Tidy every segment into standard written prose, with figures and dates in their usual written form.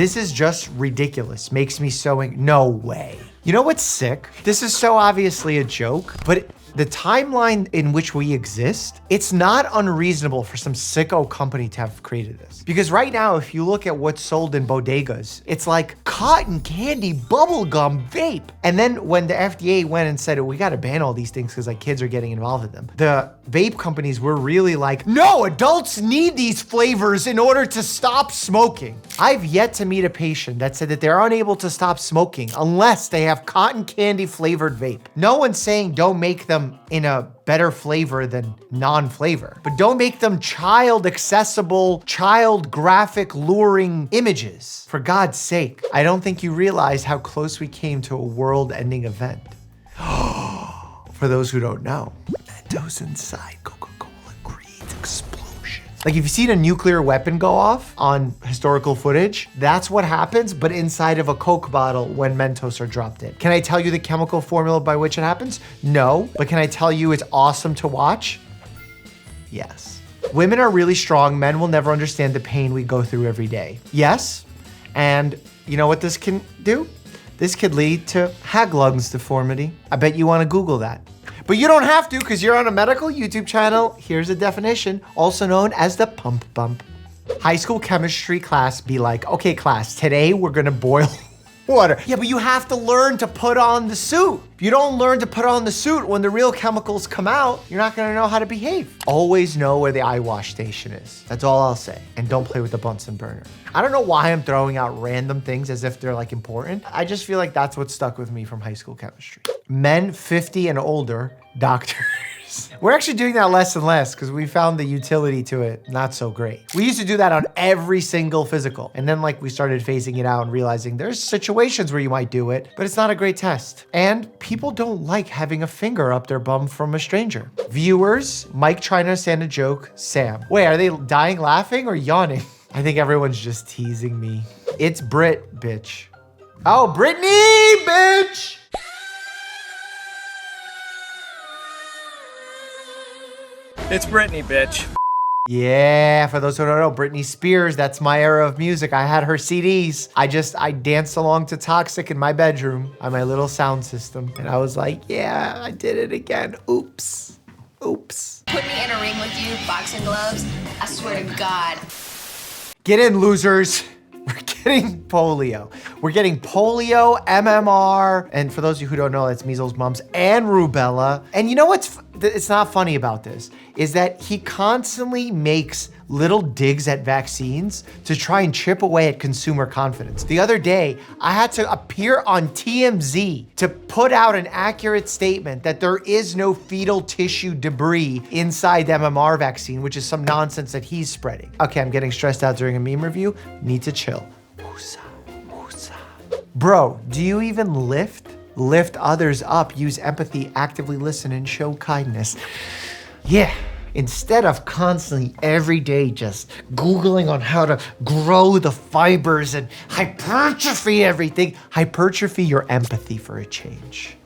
This is just ridiculous. Makes me so no way. You know what's sick? This is so obviously a joke, but the timeline in which we exist, it's not unreasonable for some sicko company to have created this. Because right now, if you look at what's sold in bodegas, it's like cotton candy, bubblegum, vape. And then when the FDA went and said, we gotta ban all these things because like kids are getting involved in them, the vape companies were really like, no, adults need these flavors in order to stop smoking. I've yet to meet a patient that said that they're unable to stop smoking unless they have cotton candy flavored vape. No one's saying don't make them in a better flavor than non-flavor, but don't make them child accessible, child graphic luring images. For God's sake, I don't think you realize how close we came to a world-ending event. For those who don't know, Mentos inside Coca-Cola creates explosions. Like if you've seen a nuclear weapon go off on historical footage, that's what happens, but inside of a Coke bottle when Mentos are dropped in. Can I tell you the chemical formula by which it happens? No, but can I tell you it's awesome to watch? Yes. Women are really strong. Men will never understand the pain we go through every day. Yes, and you know what this can do? This could lead to hag lungs deformity. I bet you want to Google that. But you don't have to because you're on a medical YouTube channel. Here's a definition, also known as the pump bump. High school chemistry class be like, okay class, today we're gonna boil water. Yeah, but you have to learn to put on the suit. If you don't learn to put on the suit when the real chemicals come out, you're not gonna know how to behave. Always know where the eye wash station is. That's all I'll say. And don't play with the Bunsen burner. I don't know why I'm throwing out random things as if they're like important. I just feel like that's what stuck with me from high school chemistry. Men 50 and older, doctors. We're actually doing that less and less because we found the utility to it not so great. We used to do that on every single physical. And then like we started phasing it out and realizing there's situations where you might do it, but it's not a great test. And people don't like having a finger up their bum from a stranger. Viewers, Mike trying to understand a joke, Sam. Wait, are they dying laughing or yawning? I think everyone's just teasing me. It's Brit, bitch. Oh, Brittany, bitch! It's Britney, bitch. Yeah, for those who don't know, Britney Spears, that's my era of music. I had her CDs. I danced along to Toxic in my bedroom on my little sound system. And I was like, yeah, I did it again. Oops. Oops. Put me in a ring with you, boxing gloves, I swear to God. Get in, losers. We're getting polio. We're getting polio, MMR, and for those of you who don't know, that's measles, mumps, and rubella. And you know what's it's not funny about this is that he constantly makes little digs at vaccines to try and chip away at consumer confidence. The other day, I had to appear on TMZ to put out an accurate statement that there is no fetal tissue debris inside the MMR vaccine, which is some nonsense that he's spreading. Okay, I'm getting stressed out during a meme review. Need to chill. Bro, do you even lift others up, use empathy, actively listen, and show kindness? Yeah, instead of constantly every day just Googling on how to grow the fibers and hypertrophy everything, hypertrophy your empathy for a change.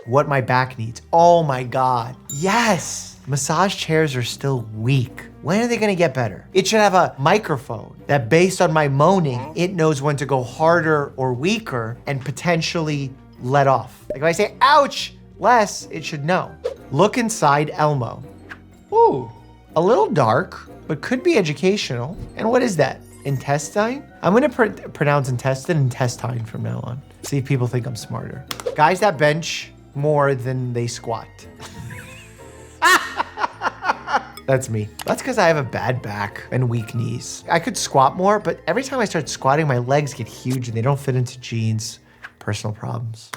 What my back needs, oh my God, yes. Massage chairs are still weak. When are they gonna get better? It should have a microphone that based on my moaning, it knows when to go harder or weaker and potentially let off. Like if I say, ouch, less, it should know. Look inside Elmo. Ooh, a little dark, but could be educational. And what is that, intestine? I'm gonna pronounce intestine from now on. See if people think I'm smarter. Guys that bench more than they squat. That's me. That's because I have a bad back and weak knees. I could squat more, but every time I start squatting, my legs get huge and they don't fit into jeans. Personal problems.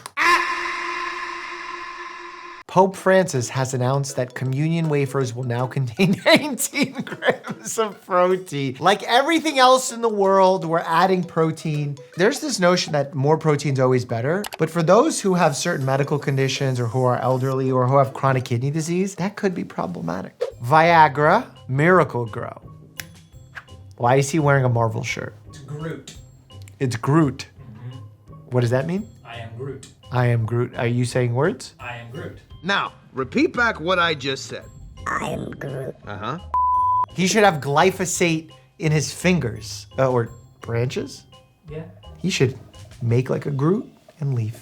Pope Francis has announced that communion wafers will now contain 19 grams of protein. Like everything else in the world, we're adding protein. There's this notion that more protein is always better, but for those who have certain medical conditions or who are elderly or who have chronic kidney disease, that could be problematic. Viagra, Miracle Grow. Why is he wearing a Marvel shirt? It's Groot. It's Groot. What does that mean? I am Groot. I am Groot. Are you saying words? I am Groot. Now, repeat back what I just said. I am Groot. He should have glyphosate in his fingers or branches. Yeah. He should make like a Groot and leave.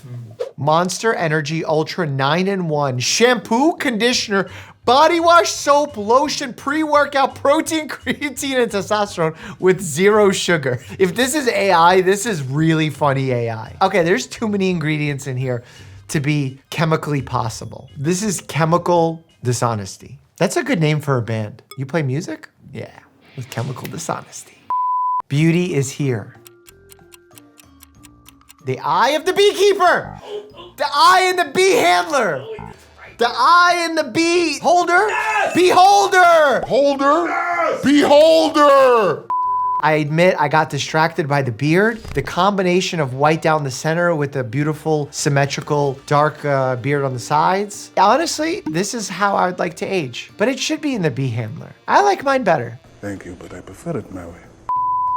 Monster Energy Ultra 9-in-1 shampoo, conditioner, body wash, soap, lotion, pre-workout, protein, creatine, and testosterone with 0 sugar. If this is AI, this is really funny AI. Okay, there's too many ingredients in here to be chemically possible. This is chemical dishonesty. That's a good name for a band. You play music? Yeah, with chemical dishonesty. Beauty is here. The eye of the beekeeper. The eye and the bee handler. The eye and the bee holder. Beholder. Holder. Beholder. I admit I got distracted by the beard. The combination of white down the center with the beautiful symmetrical dark beard on the sides. Honestly, this is how I would like to age, but it should be in the bee handler. I like mine better. Thank you, but I prefer it my way.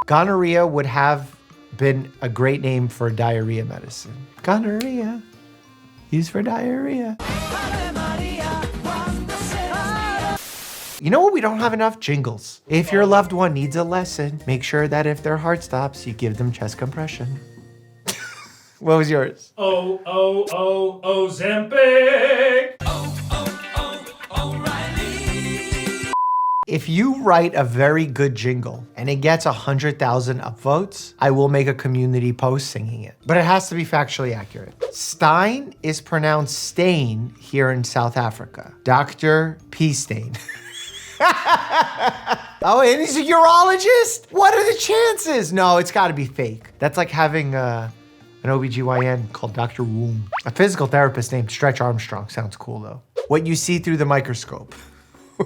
Gonorrhea would have been a great name for diarrhea medicine. Gonorrhea, used for diarrhea. You know what? We don't have enough jingles. If your loved one needs a lesson, make sure that if their heart stops, you give them chest compression. What was yours? Ozempic. If you write a very good jingle and it gets 100,000 upvotes, I will make a community post singing it. But it has to be factually accurate. Stein is pronounced Stain here in South Africa. Dr. P. Stain. Oh, and he's a urologist? What are the chances? No, it's gotta be fake. That's like having an OBGYN called Dr. Womb. A physical therapist named Stretch Armstrong. Sounds cool though. What you see through the microscope.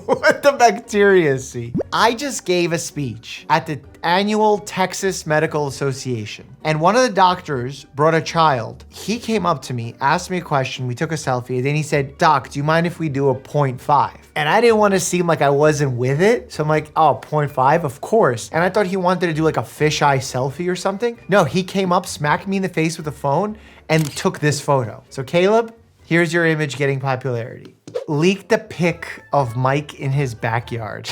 What the bacteria see. I just gave a speech at the annual Texas Medical Association. And one of the doctors brought a child. He came up to me, asked me a question, we took a selfie, and then he said, "Doc, do you mind if we do a 0.5? And I didn't want to seem like I wasn't with it. So I'm like, oh, 0.5, of course. And I thought he wanted to do like a fisheye selfie or something. No, he came up, smacked me in the face with a phone, and took this photo. So Caleb, here's your image getting popularity. Leaked a pic of Mike in his backyard.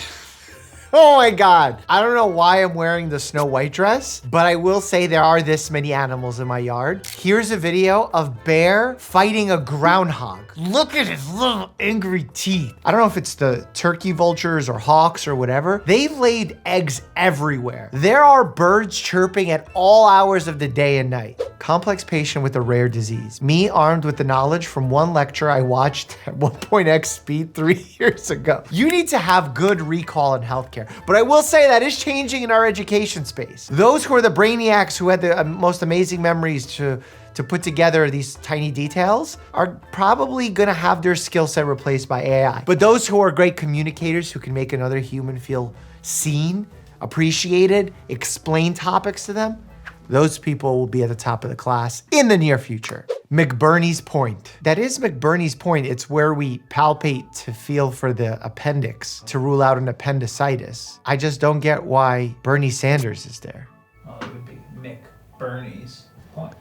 Oh my God. I don't know why I'm wearing the Snow White dress, but I will say there are this many animals in my yard. Here's a video of bear fighting a groundhog. Look at his little angry teeth. I don't know if it's the turkey vultures or hawks or whatever. They've laid eggs everywhere. There are birds chirping at all hours of the day and night. Complex patient with a rare disease. Me armed with the knowledge from one lecture I watched at 1.x speed 3 years ago. You need to have good recall in healthcare. But I will say that is changing in our education space. Those who are the brainiacs who had the most amazing memories to put together these tiny details are probably gonna have their skill set replaced by AI. But those who are great communicators who can make another human feel seen, appreciated, explain topics to them, those people will be at the top of the class in the near future. McBurney's Point. That is McBurney's Point. It's where we palpate to feel for the appendix to rule out an appendicitis. I just don't get why Bernie Sanders is there. Oh, it would be Mick Bernie's Point.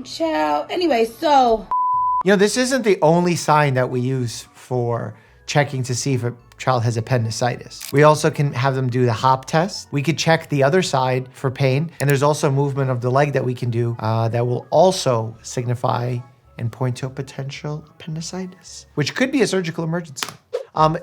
Child. Anyway, so. You know, this isn't the only sign that we use for checking to see if a child has appendicitis. We also can have them do the hop test. We could check the other side for pain. And there's also movement of the leg that we can do that will also signify and point to a potential appendicitis, which could be a surgical emergency.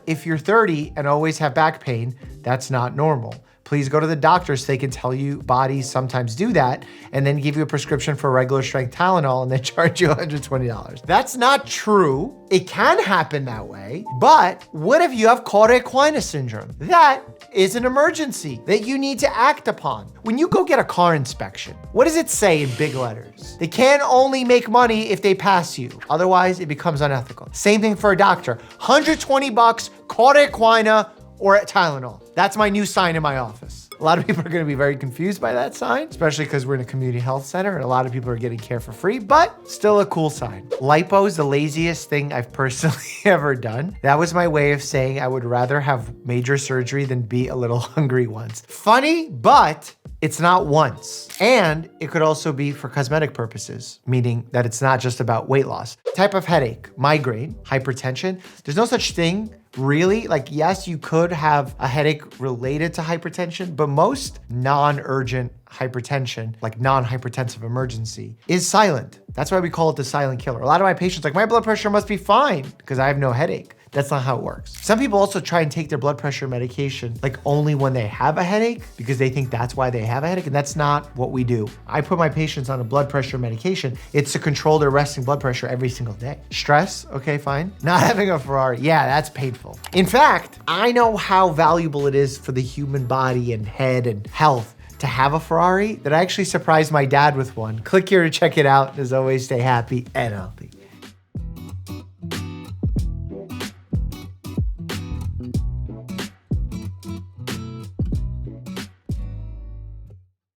If you're 30 and always have back pain, that's not normal. Please go to the doctor so they can tell you bodies sometimes do that and then give you a prescription for regular strength Tylenol and then charge you $120. That's not true. It can happen that way, but what if you have Cauda-Equina syndrome? That is an emergency that you need to act upon. When you go get a car inspection, what does it say in big letters? They can only make money if they pass you. Otherwise, it becomes unethical. Same thing for a doctor. $120, Cauda-Equina, or Tylenol. That's my new sign in my office. A lot of people are gonna be very confused by that sign, especially because we're in a community health center and a lot of people are getting care for free, but still a cool sign. Lipo is the laziest thing I've personally ever done. That was my way of saying I would rather have major surgery than be a little hungry once. Funny, but it's not once. And it could also be for cosmetic purposes, meaning that it's not just about weight loss. Type of headache, migraine, hypertension. There's no such thing really, like, yes, you could have a headache related to hypertension, but most non-urgent hypertension, like non-hypertensive emergency, is silent. That's why we call it the silent killer. A lot of my patients are like, my blood pressure must be fine because I have no headache. That's not how it works. Some people also try and take their blood pressure medication like only when they have a headache because they think that's why they have a headache, and that's not what we do. I put my patients on a blood pressure medication. It's to control their resting blood pressure every single day. Stress, okay, fine. Not having a Ferrari, yeah, that's painful. In fact, I know how valuable it is for the human body and head and health to have a Ferrari that I actually surprised my dad with one. Click here to check it out. As always, stay happy and healthy.